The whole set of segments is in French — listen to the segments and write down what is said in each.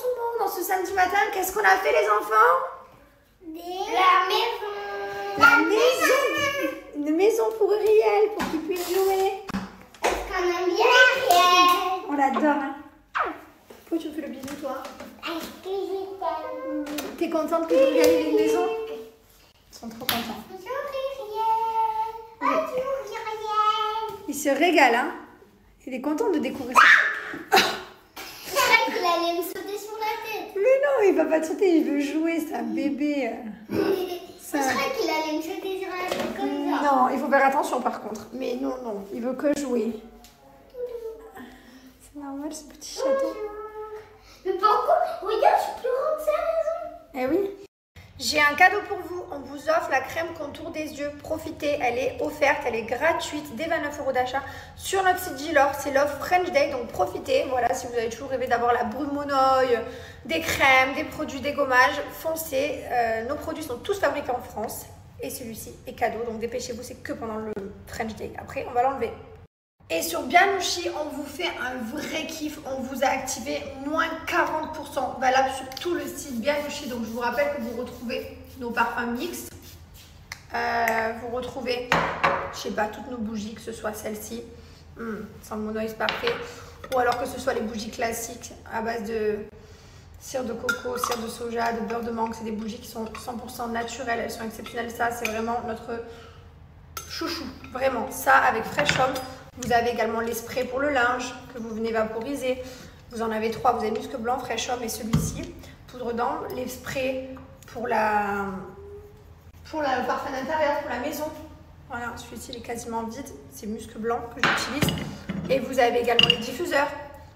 tout le monde, en ce samedi matin, qu'est-ce qu'on a fait les enfants? La maison. La maison. Une maison pour Uriel, pour qu'il puisse jouer. Est-ce qu'on aime bien Ariel? On l'adore, hein. Pourquoi tu me fais le bisou, toi? Est-ce que je t'aime? T'es contente que Uriel ait une maison? Ils sont trop contents. Bonjour Ariel. Bonjour Ariel. Il se régale, hein. Il est content de découvrir ça. Je croyais qu'il allait me sauter sur la tête. Mais non, il va pas te sauter, il veut jouer, c'est un bébé. Je croyais qu'il allait me sauter sur la tête comme ça. Non, il faut faire attention par contre. Mais non, non, il veut que jouer. C'est normal ce petit chaton. Mais pourquoi? Regarde, je suis plus grande que ça, Eh oui. J'ai un cadeau pour vous. On vous offre la crème contour des yeux. Profitez, elle est offerte, elle est gratuite dès 29 € d'achat sur notre site Gilor. C'est l'offre French Day, donc profitez. Voilà, si vous avez toujours rêvé d'avoir la brume mon oeil, des crèmes, des produits dégommages, foncez. Nos produits sont tous fabriqués en France et celui-ci est cadeau, donc dépêchez-vous, c'est que pendant le French Day. Après, on va l'enlever. Et sur Bianouchi, on vous fait un vrai kiff. On vous a activé moins 40% valable sur tout le site Bianouchi. Donc, je vous rappelle que vous retrouvez nos parfums mixtes. Vous retrouvez, je sais pas, toutes nos bougies, que ce soit celle-ci. Sans mon oeil, c'est parfait. Ou alors que ce soit les bougies classiques à base de cire de coco, cire de soja, de beurre de mangue. C'est des bougies qui sont 100% naturelles. Elles sont exceptionnelles. Ça, c'est vraiment notre chouchou. Vraiment. Ça, avec Fresh Home. Vous avez également les sprays pour le linge que vous venez vaporiser. Vous en avez 3. Vous avez Musc Blanc, Fresh Home et celui-ci. Poudre d'ambre. Les sprays pour le parfum d'intérieur, pour la maison. Voilà, celui-ci il est quasiment vide. C'est Musc Blanc que j'utilise. Et vous avez également les diffuseurs.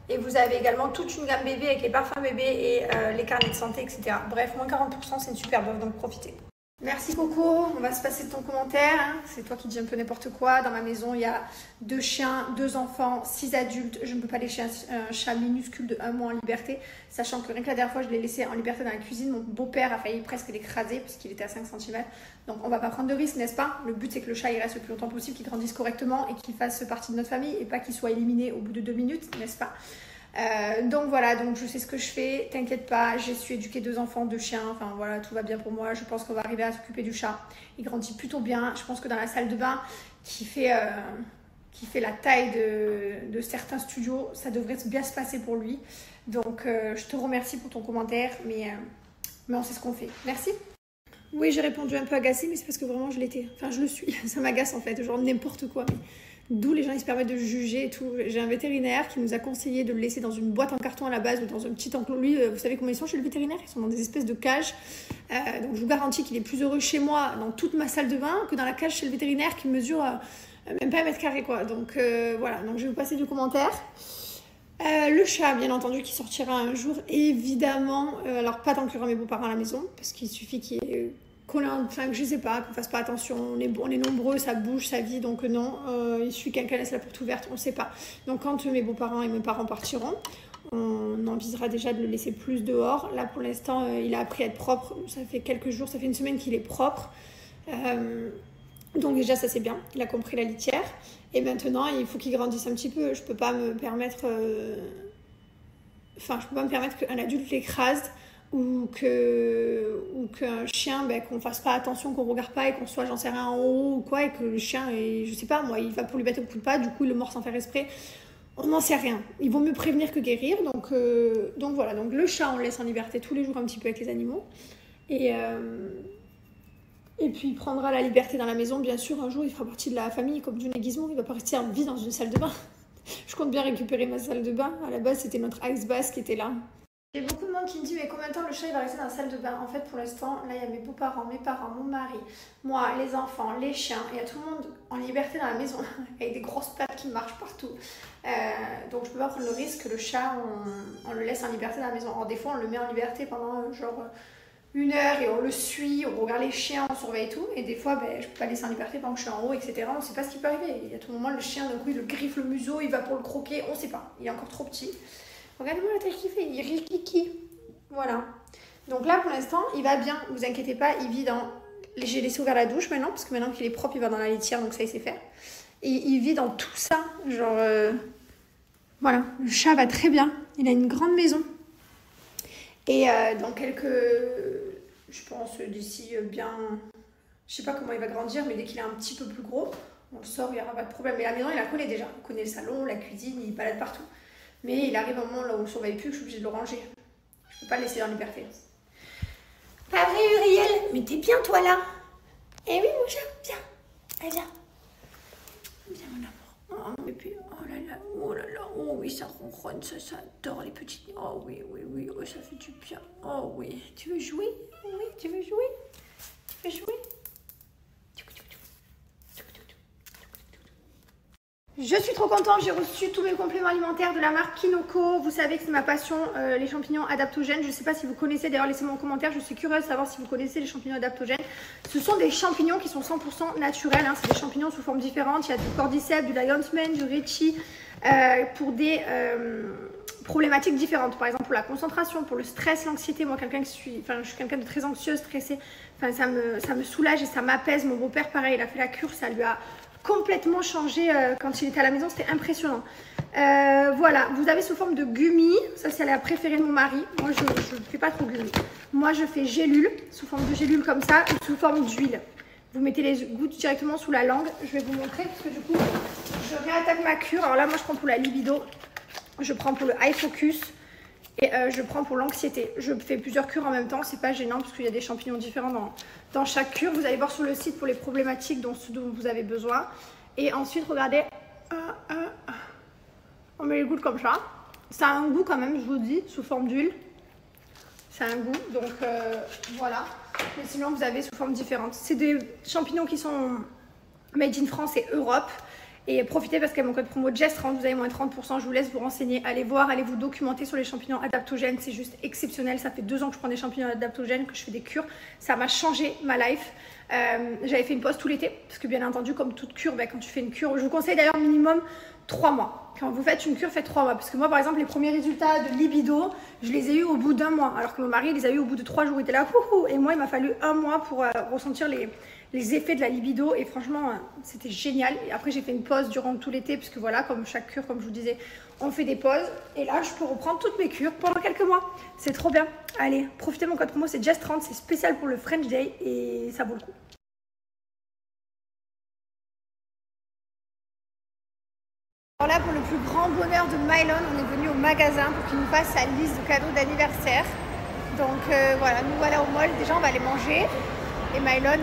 Et vous avez également toute une gamme bébé avec les parfums bébé et les carnets de santé, etc. Bref, moins 40%, c'est une super offre, donc profitez. Merci Coco, on va se passer de ton commentaire. Hein. C'est toi qui dis un peu n'importe quoi. Dans ma maison, il y a 2 chiens, 2 enfants, 6 adultes. Je ne peux pas laisser un chat minuscule de 1 mois en liberté. Sachant que rien que la dernière fois, je l'ai laissé en liberté dans la cuisine. Mon beau-père a failli presque l'écraser parce qu'il était à 5 cm. Donc on ne va pas prendre de risque, n'est-ce pas? Le but, c'est que le chat il reste le plus longtemps possible, qu'il grandisse correctement et qu'il fasse partie de notre famille et pas qu'il soit éliminé au bout de 2 minutes, n'est-ce pas? Donc voilà, donc je sais ce que je fais, t'inquiète pas, j'ai su éduquer 2 enfants, 2 chiens, enfin voilà, tout va bien pour moi. Je pense qu'on va arriver à s'occuper du chat. Il grandit plutôt bien. Je pense que dans la salle de bain qui fait la taille de certains studios, ça devrait bien se passer pour lui. Donc je te remercie pour ton commentaire, mais on sait ce qu'on fait. Merci. Oui, j'ai répondu un peu agacée, mais c'est parce que vraiment je l'étais. Enfin, je le suis. Ça m'agace en fait, genre n'importe quoi. Mais... D'où les gens ils se permettent de juger et tout. J'ai un vétérinaire qui nous a conseillé de le laisser dans une boîte en carton à la base ou dans un petit enclos. Lui, vous savez comment ils sont chez le vétérinaire? Ils sont dans des espèces de cages. Donc je vous garantis qu'il est plus heureux chez moi, dans toute ma salle de bain, que dans la cage chez le vétérinaire qui mesure même pas 1 mètre carré quoi. Donc voilà, donc je vais vous passer du commentaire. Le chat, bien entendu, qui sortira un jour, évidemment. Alors pas tant qu'il y aura mes beaux-parents à la maison, parce qu'il suffit qu'il y ait... Enfin, je sais pas, qu'on fasse pas attention, on est nombreux, ça bouge, ça vit, donc non, il suffit quelqu'un laisse la porte ouverte, on sait pas. Donc quand mes beaux-parents et mes parents partiront, on envisagera déjà de le laisser plus dehors. Là pour l'instant, il a appris à être propre, ça fait quelques jours, ça fait 1 semaine qu'il est propre. Donc déjà ça c'est bien, il a compris la litière. Et maintenant il faut qu'il grandisse un petit peu, je peux pas me permettre... Enfin, je peux pas me permettre qu'un adulte l'écrase ou qu'un chien, ben, qu'on fasse pas attention, qu'on regarde pas et qu'on soit, j'en sais rien, en haut ou quoi, et que le chien, je sais pas, moi, il va pour lui mettre un coup de pas, du coup, il le mord sans faire exprès. On n'en sait rien. Il vaut mieux prévenir que guérir. Donc voilà, donc le chat, on le laisse en liberté tous les jours un petit peu avec les animaux. Et puis, il prendra la liberté dans la maison. Bien sûr, un jour, il fera partie de la famille, comme June et Gizmo. Il va pas rester en vie dans une salle de bain. Je compte bien récupérer ma salle de bain. À la base, c'était notre ice bath qui était là. Il y a beaucoup de monde qui me dit mais combien de temps le chat il va rester dans la salle de bain? En fait pour l'instant là il y a mes beaux-parents, mes parents, mon mari, moi, les enfants, les chiens, il y a tout le monde en liberté dans la maison avec des grosses pattes qui marchent partout. Donc je peux pas prendre le risque que le chat on le laisse en liberté dans la maison. Alors des fois on le met en liberté pendant genre 1 heure et on le suit, on regarde les chiens, on surveille tout. Et des fois je peux pas laisser en liberté pendant que je suis en haut, etc. On sait pas ce qui peut arriver. Il y a tout moment le chien d'un coup il le griffe le museau, il va pour le croquer, on sait pas. Il est encore trop petit. Regardez-moi la tête qu'il fait, il rit kiki. Voilà. Donc là, pour l'instant, il va bien. Ne vous inquiétez pas, il vit dans... J'ai laissé ouvert la douche maintenant, parce que maintenant qu'il est propre, il va dans la litière, donc ça, il sait faire. Et il vit dans tout ça. Genre... Voilà, le chat va très bien. Il a une grande maison. Et dans quelques, je pense d'ici bien, je sais pas comment il va grandir, mais dès qu'il est un petit peu plus gros, on le sort, il n'y aura pas de problème. Mais la maison, il la connaît déjà. Il connaît le salon, la cuisine, il balade partout. Mais il arrive un moment là où on ne surveille plus, que je suis obligée de le ranger. Je ne peux pas le laisser dans liberté. Pas vrai, Uriel? Mais t'es bien, toi, là? Eh oui, mon chat, viens. Allez, viens. Viens, mon amour. Oh, bébé. Oh là là, oh oui, ça ronronne, ça adore les petites. Oh oui, oh, ça fait du bien. Oh oui. Tu veux jouer? Oui, tu veux jouer? Tu veux jouer? Je suis trop contente, j'ai reçu tous mes compléments alimentaires de la marque Kinoko. Vous savez que c'est ma passion, les champignons adaptogènes. Je ne sais pas si vous connaissez, d'ailleurs laissez-moi en commentaire, je suis curieuse de savoir si vous connaissez les champignons adaptogènes. Ce sont des champignons qui sont 100% naturels, hein. C'est des champignons sous forme différente. Il y a du cordyceps, du lion's mane, du reishi, pour des problématiques différentes. Par exemple pour la concentration, pour le stress, l'anxiété. Moi je suis quelqu'un de très anxieuse, stressée. Ça me soulage et ça m'apaise. Mon beau-père pareil, il a fait la cure, ça lui a complètement changé quand il était à la maison, c'était impressionnant. Voilà, vous avez sous forme de gummy, ça c'est la préférée de mon mari. Moi je ne fais pas trop gummy. Moi je fais gélule, sous forme de gélule comme ça, ou sous forme d'huile. Vous mettez les gouttes directement sous la langue. Je vais vous montrer parce que du coup je réattaque ma cure. Alors là moi je prends pour la libido, je prends pour le high focus et je prends pour l'anxiété. Je fais plusieurs cures en même temps, c'est pas gênant parce qu'il y a des champignons différents dans chaque cure. Vous allez voir sur le site pour les problématiques dont vous avez besoin. Et ensuite, regardez, on met les gouttes comme ça. Ça a un goût quand même, je vous dis, sous forme d'huile. Ça a un goût, donc voilà. Mais sinon, vous avez sous forme différente. C'est des champignons qui sont made in France et Europe. Et profitez parce qu'avec mon code promo JESS30, vous avez moins 30%. Je vous laisse vous renseigner. Allez voir, allez vous documenter sur les champignons adaptogènes. C'est juste exceptionnel. Ça fait 2 ans que je prends des champignons adaptogènes, que je fais des cures. Ça m'a changé ma life. J'avais fait une pause tout l'été. Parce que bien entendu, comme toute cure, quand tu fais une cure, je vous conseille d'ailleurs minimum 3 mois. Quand vous faites une cure, faites 3 mois. Parce que moi, par exemple, les premiers résultats de libido, je les ai eu au bout d'1 mois. Alors que mon mari, il les a eu au bout de 3 jours. Il était là, houhou. Et moi, il m'a fallu 1 mois pour ressentir les effets de la libido. Et franchement, c'était génial. Et après, j'ai fait une pause durant tout l'été. Puisque voilà, comme chaque cure, comme je vous disais, on fait des pauses. Et là, je peux reprendre toutes mes cures pendant quelques mois. C'est trop bien. Allez, profitez, mon code promo, c'est JESS30. C'est spécial pour le French Day. Et ça vaut le coup. Alors là, pour le plus grand bonheur de Mylon, on est venu au magasin pour qu'il nous fasse sa liste de cadeaux d'anniversaire. Donc voilà, nous voilà au mall. Déjà, on va aller manger. Et Mylon,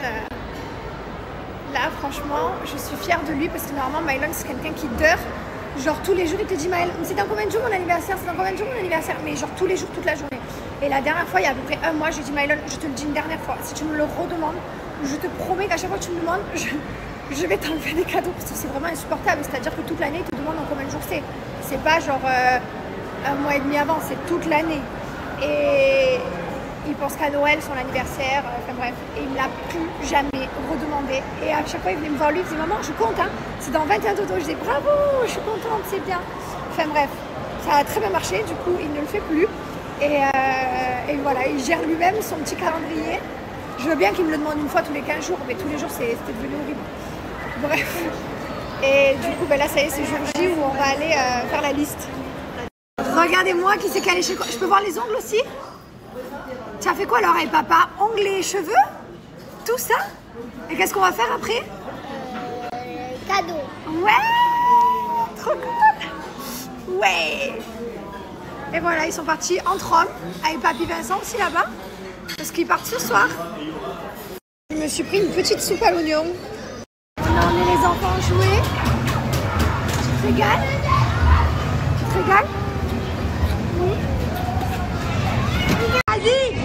là, franchement, je suis fière de lui parce que normalement, Mylon, c'est quelqu'un qui dort. Genre, tous les jours, il te dit, Mylon, c'est dans combien de jours mon anniversaire? C'est dans combien de jours mon anniversaire? Mais genre, tous les jours, toute la journée. Et la dernière fois, il y a à peu près 1 mois, je lui ai dit, Mylon, je te le dis une dernière fois. Si tu me le redemandes, je te promets qu'à chaque fois que tu me demandes, je vais t'enlever des cadeaux parce que c'est vraiment insupportable. C'est-à-dire que toute l'année, il te demande en combien de jours c'est. C'est pas genre 1 mois et demi avant, c'est toute l'année. Et il pense qu'à Noël, son anniversaire, enfin bref. Et il ne l'a plus jamais redemandé. Et à chaque fois, il venait me voir lui, il disait, maman, je compte, hein, c'est dans 21 dodo. Je disais, bravo, je suis contente, c'est bien. Enfin bref, ça a très bien marché. Du coup, il ne le fait plus. Et voilà, il gère lui-même son petit calendrier. Je veux bien qu'il me le demande une fois tous les 15 jours, mais tous les jours, c'était devenu horrible. Bref. Et du coup, là, ça y est, c'est jour J où on va aller faire la liste. Regardez-moi qui s'est calé chez quoi. Je peux voir les ongles aussi? Tu as fait quoi alors avec papa? Ongles et cheveux? Tout ça? Et qu'est-ce qu'on va faire après? Cadeau. Ouais! Trop cool! Ouais! Et voilà, ils sont partis entre hommes, avec papy Vincent aussi là-bas, parce qu'ils partent ce soir. Je me suis pris une petite soupe à l'oignon. On a emmené les enfants jouer. Tu te régales? Tu te régales? Oui. Vas-y!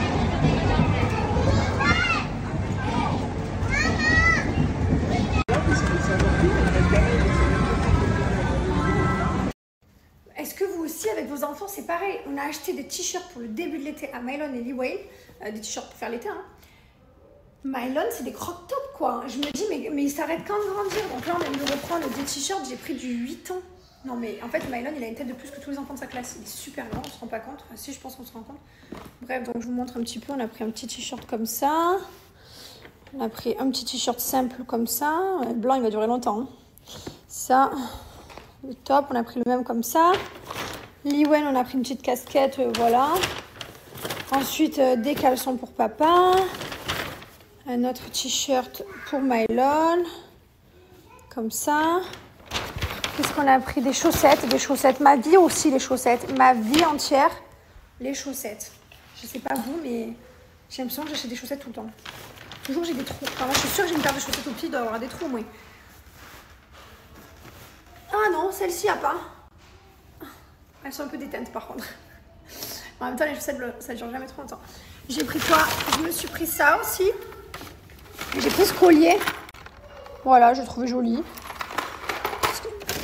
Est-ce que vous aussi, avec vos enfants, c'est pareil? On a acheté des t-shirts pour le début de l'été à Mylon et Lee Whale. Des t-shirts pour faire l'été, hein. Mylon, c'est des croc-tops, quoi. Je me dis, mais ils s'arrêtent quand de grandir? Donc là, on vient de reprendre des t-shirts. J'ai pris du 8 ans. Non, mais en fait, Mylon, il a une tête de plus que tous les enfants de sa classe. Il est super grand, on se rend pas compte. Enfin, si, je pense qu'on se rend compte. Bref, donc je vous montre un petit peu. On a pris un petit t-shirt comme ça. On a pris un petit t-shirt simple comme ça. Le blanc, il va durer longtemps, hein. Ça, le top, on a p'ris le même comme ça. Liwen, on a pris une petite casquette, voilà. Ensuite, des caleçons pour papa. Un autre t-shirt pour Mylon. Comme ça. Qu'est-ce qu'on a pris? Des chaussettes. Des chaussettes. Ma vie aussi, les chaussettes. Ma vie entière, les chaussettes. Je sais pas vous, mais j'ai l'impression que j'achète des chaussettes tout le temps. Toujours, j'ai des trous. Enfin, moi, je suis sûre que j'ai une paire de chaussettes au pied, il doit y avoir des trous, moi. Ah non, celle-ci, a pas. Elles sont un peu déteintes, par contre. En même temps, les chaussettes, ça ne dure jamais trop longtemps. J'ai pris quoi? Je me suis pris ça aussi. J'ai pris ce collier. Voilà, je le trouvais joli.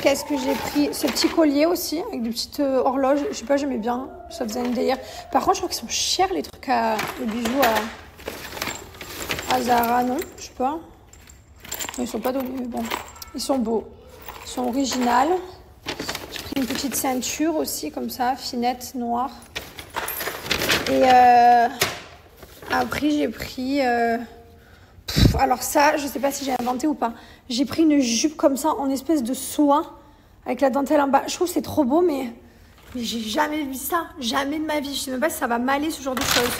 Qu'est-ce que j'ai pris? Ce petit collier aussi, avec des petites horloges. Je sais pas, j'aimais bien. Ça faisait un délire. Par contre, je crois qu'ils sont chers, les trucs les bijoux à Zara, non? Je sais pas. Ils sont pas donnés, mais bon. Ils sont beaux. Ils sont originaux. J'ai pris une petite ceinture aussi, comme ça, finette, noire. Et après, j'ai pris... alors ça, je sais pas si j'ai inventé ou pas. J'ai pris une jupe comme ça, en espèce de soie, avec la dentelle en bas. Je trouve que c'est trop beau, mais j'ai jamais vu ça. Jamais de ma vie. Je sais même pas si ça va m'aller, ce genre de choses.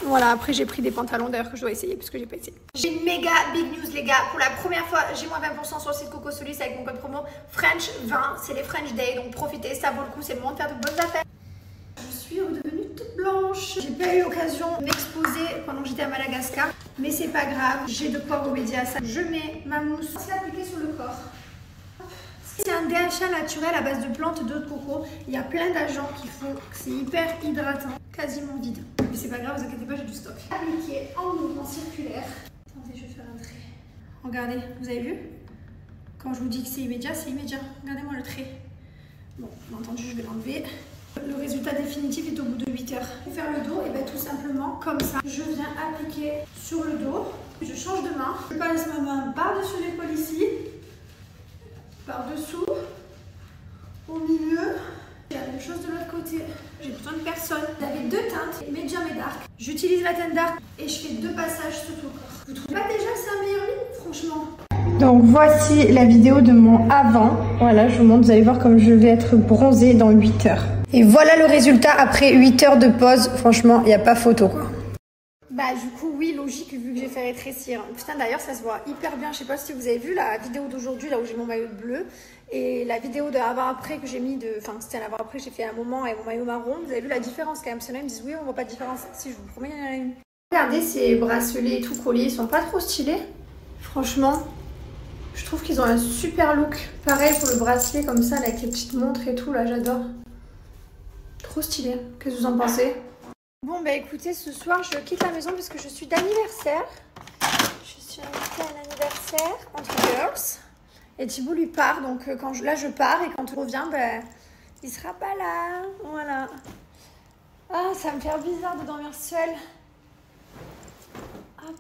Voilà, après j'ai pris des pantalons d'ailleurs que je dois essayer parce que j'ai pas essayé. J'ai une méga big news les gars. Pour la première fois, j'ai moins 20% sur le site Coco Solis avec mon code promo French20. C'est les French Day, donc profitez, ça vaut le coup, c'est le moment de faire de bonnes affaires. Je suis redevenue toute blanche. J'ai pas eu l'occasion de m'exposer pendant que j'étais à Madagascar, mais c'est pas grave, j'ai de quoi remédier à ça. Je mets ma mousse, c'est appliqué sur le corps. C'est un DHA naturel à base de plantes d'eau de coco. Il y a plein d'agents qui font que c'est hyper hydratant, quasiment vide. Mais c'est pas grave, vous inquiétez pas, j'ai du stock. Appliqué en mouvement circulaire. Attendez, je vais faire un trait. Regardez, vous avez vu? Quand je vous dis que c'est immédiat, c'est immédiat. Regardez-moi le trait. Bon, bien entendu, je vais l'enlever. Le résultat définitif est au bout de 8 heures. Pour faire le dos, et bien tout simplement comme ça. Je viens appliquer sur le dos. Je change de main. Je passe ma main par-dessus l'épaule ici. Par-dessous. Au milieu. Et la même chose de l'autre côté. J'ai besoin de personne. Vous avez deux teintes, medium et dark. J'utilise la teinte dark et je fais 2 passages sur tout le corps. Vous trouvez pas déjà que c'est un meilleur look, franchement? Donc voici la vidéo de mon avant. Voilà, je vous montre, vous allez voir comme je vais être bronzée dans 8 heures. Et voilà le résultat après 8 heures de pause. Franchement, il n'y a pas photo quoi. Bah du coup oui, logique vu que j'ai fait rétrécir. Putain d'ailleurs ça se voit hyper bien. Je sais pas si vous avez vu la vidéo d'aujourd'hui là où j'ai mon maillot bleu. Et la vidéo de avant-après que j'ai mis de... Enfin c'était l'avant-après que j'ai fait un moment avec mon maillot marron. Vous avez vu la différence quand même. Parce que là ils me disent oui on voit pas de différence. Si je vous promets il y en a une. Regardez ces bracelets tout collés. Ils sont pas trop stylés. Franchement... Je trouve qu'ils ont un super look. Pareil pour le bracelet comme ça, là, avec les petites montres et tout, là, j'adore. Trop stylé. Qu'est-ce que vous en pensez? Bon, bah écoutez, ce soir, je quitte la maison parce que je suis d'anniversaire. Je suis invitée à un anniversaire entre girls. Et Thibaut lui part, donc quand là, je pars et quand on revient, bah, il sera pas là. Voilà. Ah, ça me fait bizarre de dormir seule. Hop.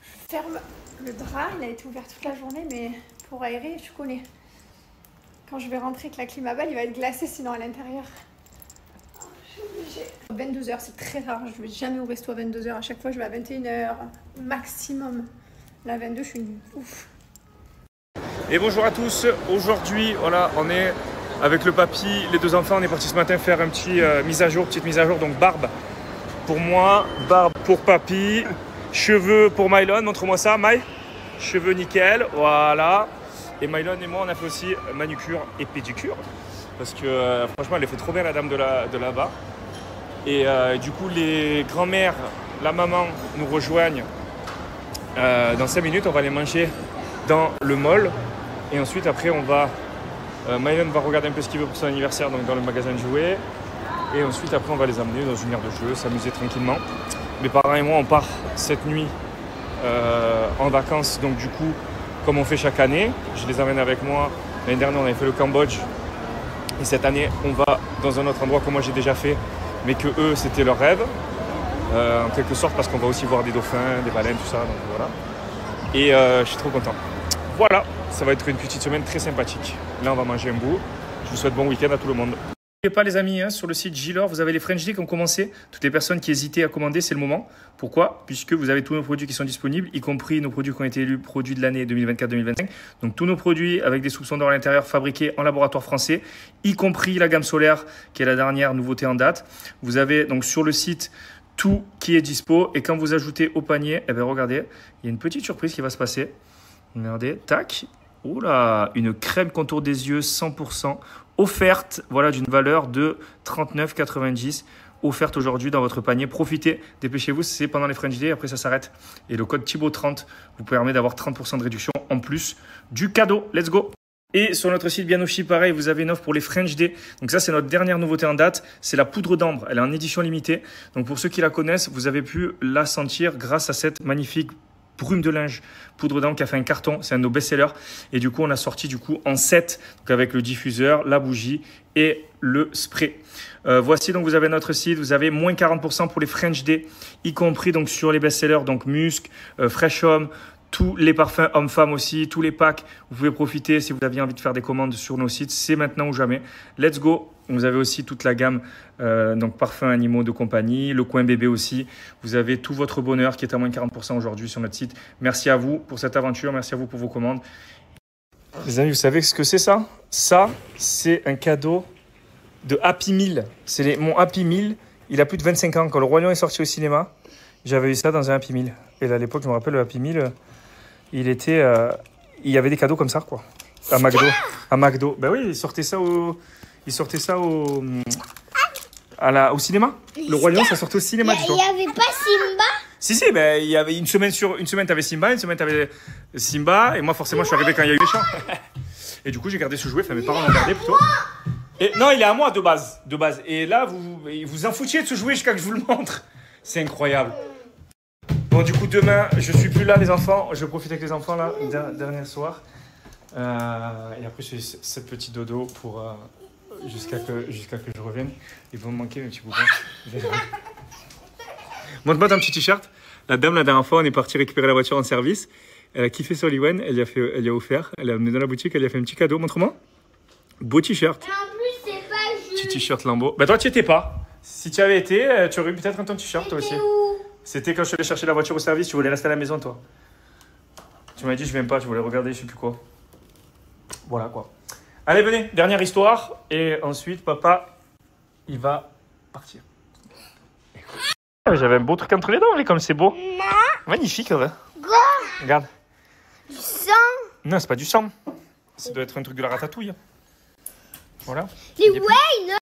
Je ferme... Le drap, il a été ouvert toute la journée, mais pour aérer, tu connais. Quand je vais rentrer avec la clim à balle, il va être glacé sinon à l'intérieur. Oh, je suis obligée. 22h, c'est très rare. Je ne vais jamais au resto à 22h. À chaque fois, je vais à 21h maximum. Là, 22, je suis une ouf. Et bonjour à tous. Aujourd'hui, voilà, on est avec le papy, les 2 enfants. On est parti ce matin faire un petit petite mise à jour. Donc barbe pour moi, barbe pour papy. Cheveux pour Mylon, montre-moi ça, My. Cheveux nickel, voilà. Et Mylon et moi, on a fait aussi manucure et pédicure. Parce que franchement, elle les fait trop bien, la dame de là-bas. Et du coup, les grands-mères, la maman nous rejoignent dans 5 minutes. On va les manger dans le mall. Et ensuite, après, on va... Mylon va regarder un peu ce qu'il veut pour son anniversaire, donc dans le magasin de jouets. Et ensuite, après, on va les amener dans une aire de jeu, s'amuser tranquillement. Mes parents et moi, on part cette nuit en vacances. Donc du coup, comme on fait chaque année, je les amène avec moi. L'année dernière, on avait fait le Cambodge. Et cette année, on va dans un autre endroit que moi j'ai déjà fait, mais que eux, c'était leur rêve. En quelque sorte, parce qu'on va aussi voir des dauphins, des baleines, tout ça. Donc voilà. Et je suis trop content. Voilà, ça va être une petite semaine très sympathique. Là, on va manger un bout. Je vous souhaite bon week-end à tout le monde. N'oubliez pas les amis, hein, sur le site Gilor, vous avez les French Day qui ont commencé. Toutes les personnes qui hésitaient à commander, c'est le moment. Pourquoi? Puisque vous avez tous nos produits qui sont disponibles, y compris nos produits qui ont été élus produits de l'année 2024-2025. Donc tous nos produits avec des soupçons d'or à l'intérieur fabriqués en laboratoire français, y compris la gamme solaire qui est la dernière nouveauté en date. Vous avez donc sur le site tout qui est dispo et quand vous ajoutez au panier, eh bien regardez, il y a une petite surprise qui va se passer. Regardez, tac. Oh là, une crème contour des yeux 100% offerte, voilà, d'une valeur de 39,90 offerte aujourd'hui dans votre panier. Profitez, dépêchez-vous, c'est pendant les French Day, après ça s'arrête. Et le code Thibaut30 vous permet d'avoir 30% de réduction en plus du cadeau. Let's go! Et sur notre site Bianoshi, pareil, vous avez une offre pour les French Day. Donc ça, c'est notre dernière nouveauté en date. C'est la poudre d'ambre. Elle est en édition limitée. Donc pour ceux qui la connaissent, vous avez pu la sentir grâce à cette magnifique brume de linge, poudre d'ambre qui a fait un carton, c'est un de nos best-sellers. Et du coup, on a sorti en 7, donc avec le diffuseur, la bougie et le spray. Voici donc, vous avez notre site, vous avez moins 40% pour les French Day, y compris donc sur les best-sellers, donc Musk, Fresh Homme, tous les parfums hommes-femmes aussi, tous les packs. Vous pouvez profiter si vous aviez envie de faire des commandes sur nos sites, c'est maintenant ou jamais. Let's go! Vous avez aussi toute la gamme donc parfums animaux de compagnie, le coin bébé aussi. Vous avez tout votre bonheur qui est à moins de 40% aujourd'hui sur notre site. Merci à vous pour cette aventure, merci à vous pour vos commandes. Les amis, vous savez ce que c'est ça? Ça, c'est un cadeau de Happy Meal. C'est mon Happy Meal. Il a plus de 25 ans. Quand le Roi Lion est sorti au cinéma, j'avais eu ça dans un Happy Meal. Et là, à l'époque, je me rappelle, le Happy Meal, il y avait des cadeaux comme ça, quoi. À McDo. À McDo. Ben oui, il sortait ça au cinéma. Le Roi Lion, ça sortait au cinéma. Il n'y avait pas Simba? Si, ben, il y avait une semaine, t'avais Simba, une semaine, t'avais Simba. Et moi, forcément, je suis arrivé quand il y a eu les chats. Et du coup, j'ai gardé ce jouet. Enfin, mes parents l'ont gardé plutôt. Et non, il est à moi de base. Et là, vous en foutiez de ce jouet jusqu'à que je vous le montre. C'est incroyable. Bon, du coup, demain, je suis plus là, les enfants. Je profite avec les enfants, là, dernier soir. Et après, je fais ce petit dodo pour jusqu'à que je revienne. Ils vont me manquer, mes petits boubons. Montre-moi ton petit t-shirt. La dame, la dernière fois, on est parti récupérer la voiture en service. Elle a kiffé sur Liwen. Elle lui a offert. Elle l'a amené dans la boutique. Elle lui a fait un petit cadeau. Montre-moi. Beau t-shirt. Et en plus, c'est pas juste. Petit t-shirt Lambo. Bah, toi, tu n'y étais pas. Si tu avais été, tu aurais eu peut-être un ton t-shirt, toi aussi. Où? C'était quand je suis allé chercher la voiture au service. Tu voulais rester à la maison, toi. Tu m'as dit, je viens pas. Tu voulais regarder, je sais plus quoi. Voilà, quoi. Allez, venez. Dernière histoire. Et ensuite, papa, il va partir. J'avais un beau truc entre les dents, mais comme c'est beau. Non. Magnifique, ouais. Regarde. Du sang. Non, c'est pas du sang. Ça doit être un truc de la ratatouille. Voilà. Les Wayne.